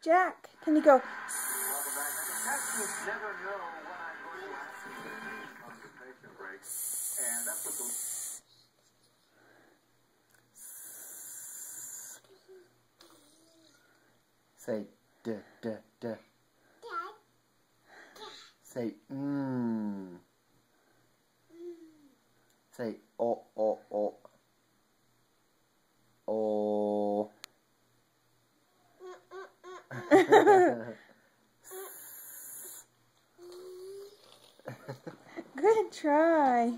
Jack, can you go? Say d d d. Say Say o o o. O. Good try.